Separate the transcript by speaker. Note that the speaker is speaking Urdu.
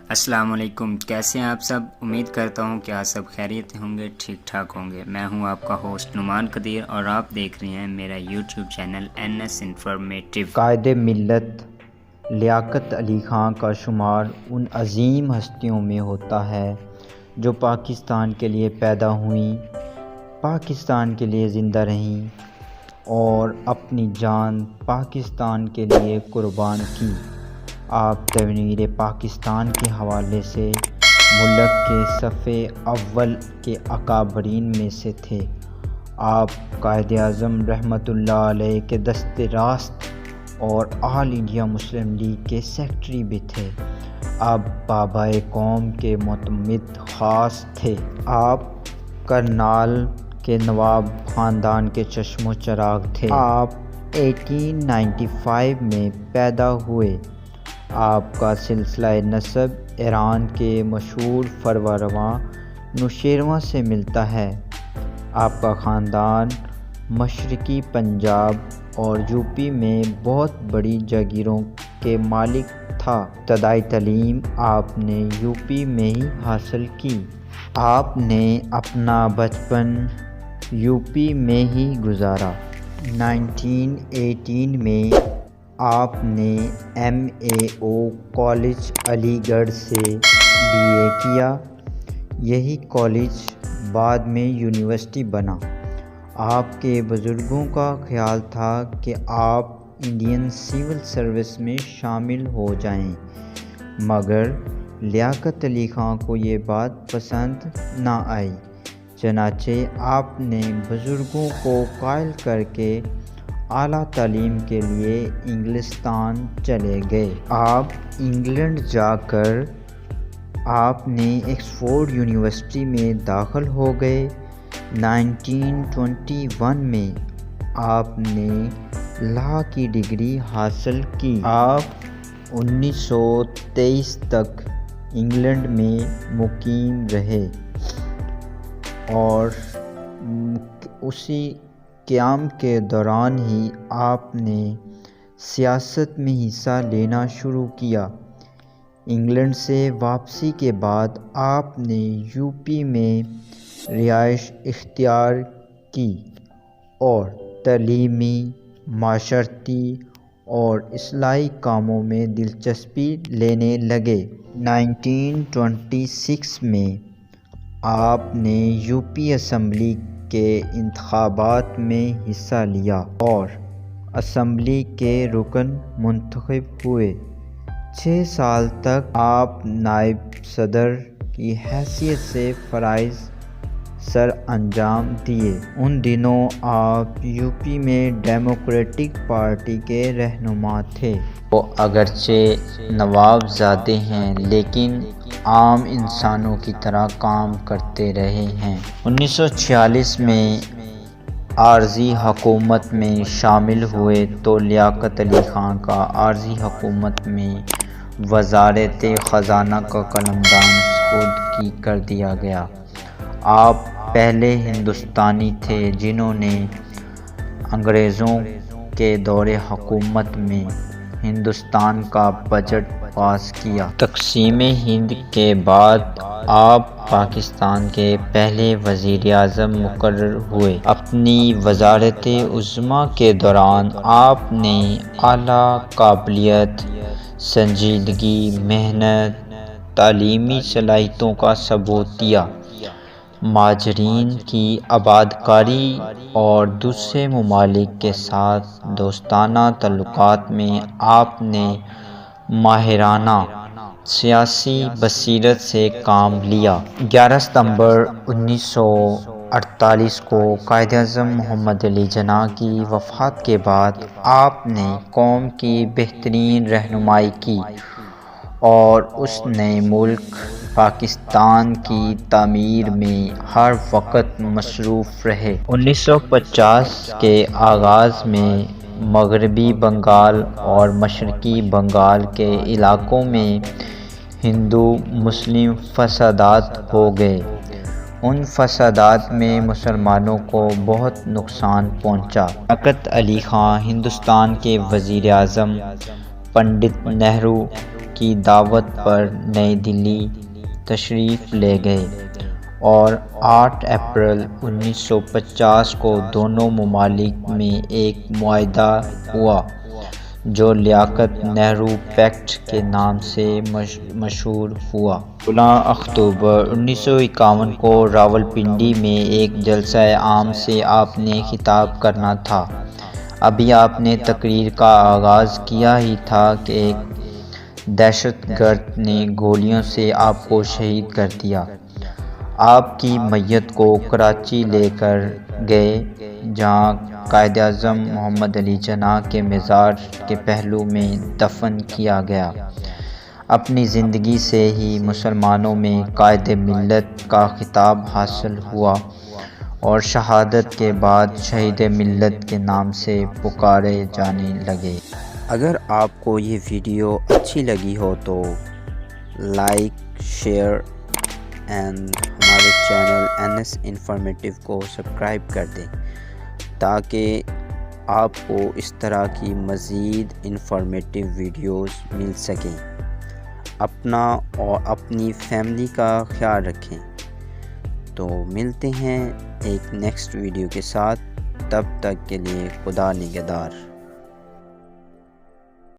Speaker 1: السلام علیکم، کیسے ہیں آپ سب؟ امید کرتا ہوں کہ آپ سب خیریت ہوں گے، ٹھیک ٹھاک ہوں گے۔ میں ہوں آپ کا ہوسٹ نعمان قدیر اور آپ دیکھ رہے ہیں میرا یوٹیوب چینل NS انفارمیٹیو۔
Speaker 2: قائد ملت لیاقت علی خان کا شمار ان عظیم ہستیوں میں ہوتا ہے جو پاکستان کے لیے پیدا ہوئیں، پاکستان کے لیے زندہ رہیں اور اپنی جان پاکستان کے لیے قربان کی۔ آپ تعمیر پاکستان کے حوالے سے ملک کے صف اول کے اکابرین میں سے تھے۔ آپ قائد اعظم رحمۃ اللہ علیہ کے دست راست اور آل انڈیا مسلم لیگ کے سیکرٹری بھی تھے۔ آپ بابائے قوم کے معتمد خاص تھے۔ آپ کرنال کے نواب خاندان کے چشم و چراغ تھے۔ آپ 1895 میں پیدا ہوئے۔ آپ کا سلسلہ نسب ایران کے مشہور فرورواں نوشیروان سے ملتا ہے۔ آپ کا خاندان مشرقی پنجاب اور یوپی میں بہت بڑی جاگیروں کے مالک تھا۔ ابتدائی تعلیم آپ نے یوپی میں ہی حاصل کی۔ آپ نے اپنا بچپن یوپی میں ہی گزارا۔ 1918 میں آپ نے MAO کالج علی گڑھ سے BA کیا۔ یہی کالج بعد میں یونیورسٹی بنا۔ آپ کے بزرگوں کا خیال تھا کہ آپ انڈین سول سروس میں شامل ہو جائیں، مگر لیاقت علی خان کو یہ بات پسند نہ آئی، چنانچہ آپ نے بزرگوں کو قائل کر کے اعلیٰ تعلیم کے لیے انگلستان چلے گئے۔ آپ انگلینڈ جا کر آپ نے آکسفورڈ یونیورسٹی میں داخل ہو گئے۔ 1921 میں آپ نے لاء کی ڈگری حاصل کی۔ آپ 1923 تک انگلینڈ میں مقیم رہے اور اسی قیام کے دوران ہی آپ نے سیاست میں حصہ لینا شروع کیا۔ انگلینڈ سے واپسی کے بعد آپ نے یوپی میں رہائش اختیار کی اور تعلیمی، معاشرتی اور اصلاحی کاموں میں دلچسپی لینے لگے۔ 1926 میں آپ نے یوپی اسمبلی کے انتخابات میں حصہ لیا اور اسمبلی کے رکن منتخب ہوئے۔ 6 سال تک آپ نائب صدر کی حیثیت سے فرائض سر انجام دیے۔ ان دنوں آپ یوپی میں ڈیموکریٹک پارٹی کے رہنما تھے۔ وہ اگرچہ نواب زادے ہیں لیکن عام انسانوں کی طرح کام کرتے رہے ہیں۔ 1946 میں عارضی حکومت میں شامل ہوئے تو لیاقت علی خان کا عارضی حکومت میں وزارت خزانہ کا قلمدان سپرد کر دیا گیا۔ آپ پہلے ہندوستانی تھے جنہوں نے انگریزوں کے دور حکومت میں ہندوستان کا بجٹ پاس کیا۔ تقسیم ہند کے بعد آپ پاکستان کے پہلے وزیر اعظم مقرر ہوئے۔ اپنی وزارت عظمیٰ کے دوران آپ نے اعلیٰ قابلیت، سنجیدگی، محنت، تعلیمی صلاحیتوں کا ثبوت دیا۔ مہاجرین کی آبادکاری اور دوسرے ممالک کے ساتھ دوستانہ تعلقات میں آپ نے ماہرانہ سیاسی بصیرت سے کام لیا۔ 11 ستمبر 1948 کو قائد اعظم محمد علی جناح کی وفات کے بعد آپ نے قوم کی بہترین رہنمائی کی اور اس نئے ملک پاکستان کی تعمیر میں ہر وقت مصروف رہے۔ 1950 کے آغاز میں مغربی بنگال اور مشرقی بنگال کے علاقوں میں ہندو مسلم فسادات ہو گئے۔ ان فسادات میں مسلمانوں کو بہت نقصان پہنچا۔ لیاقت علی خان ہندوستان کے وزیر اعظم پنڈت نہرو کی دعوت پر نئی دلی تشریف لے گئے اور 8 اپریل 1950 کو دونوں ممالک میں ایک معاہدہ ہوا جو لیاقت نہرو پیکٹ کے نام سے مشہور ہوا۔ 16 اکتوبر 1951 کو راولپنڈی میں ایک جلسہ عام سے آپ نے خطاب کرنا تھا۔ ابھی آپ نے تقریر کا آغاز کیا ہی تھا کہ ایک دہشت گرد نے گولیوں سے آپ کو شہید کر دیا۔ آپ کی میت کو کراچی لے کر گئے جہاں قائداعظم محمد علی جناح کے مزار کے پہلو میں دفن کیا گیا۔ اپنی زندگی سے ہی مسلمانوں میں قائد ملت کا خطاب حاصل ہوا اور شہادت کے بعد شہید ملت کے نام سے پکارے جانے لگے۔
Speaker 3: اگر آپ کو یہ ویڈیو اچھی لگی ہو تو لائک، شیئر اینڈ ہمارے چینل NS انفارمیٹیو کو سبسکرائب کر دیں تاکہ آپ کو اس طرح کی مزید انفارمیٹیو ویڈیوز مل سکیں۔ اپنا اور اپنی فیملی کا خیال رکھیں۔ تو ملتے ہیں ایک نیکسٹ ویڈیو کے ساتھ، تب تک کے لیے خدا نگہدار۔